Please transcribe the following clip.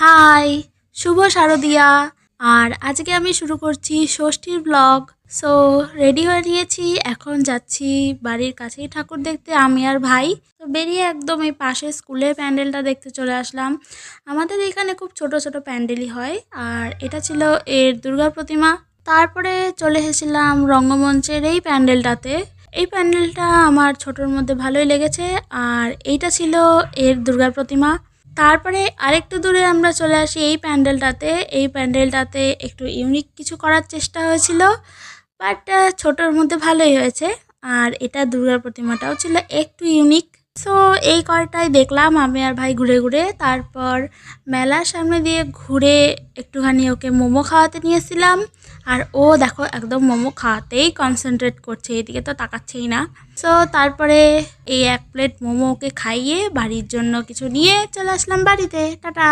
High, শুভ শারদিয়া। আর আজকে আমি শুরু করছি ষষ্ঠীর ব্লগ। সো রেডি হয়ে নিয়েছি, এখন যাচ্ছি বাড়ির কাছেই ঠাকুর দেখতে আমি আর ভাই। তো বেরিয়ে একদম এই পাশে স্কুলের প্যান্ডেলটা দেখতে চলে আসলাম। আমাদের এখানে খুব ছোট ছোট প্যান্ডেলই হয়, আর এটা ছিল এর দুর্গা প্রতিমা। তারপরে চলে এসেছিলাম রঙ্গমঞ্চের এই প্যান্ডেলটাতে। এই প্যান্ডেলটা আমার ছোটোর মধ্যে ভালোই লেগেছে, আর এইটা ছিল এর দুর্গা প্রতিমা। তারপরে আরেকটু দূরে আমরা চলে আসি এই প্যান্ডেলটাতে। এই প্যান্ডেলটাতে একটু ইউনিক কিছু করার চেষ্টা হয়েছিল, বাট ছোটোর মধ্যে ভালোই হয়েছে। আর এটা দুর্গা প্রতিমাটাও ছিল একটু ইউনিক। সো এই কয়টাই দেখলাম আমি আর ভাই ঘুরে ঘুরে। তারপর মেলার সামনে দিয়ে ঘুরে একটুখানি ওকে মোমো খাওয়াতে নিয়েছিলাম। আর ও দেখো একদম মোমো খাওয়াতেই কনসেন্ট্রেট করছে, এদিকে তো তাকাচ্ছেই না। সো তারপরে এই 1 প্লেট মোমো ওকে খাইয়ে বাড়ির জন্য কিছু নিয়ে চলে আসলাম বাড়িতে। টাটা।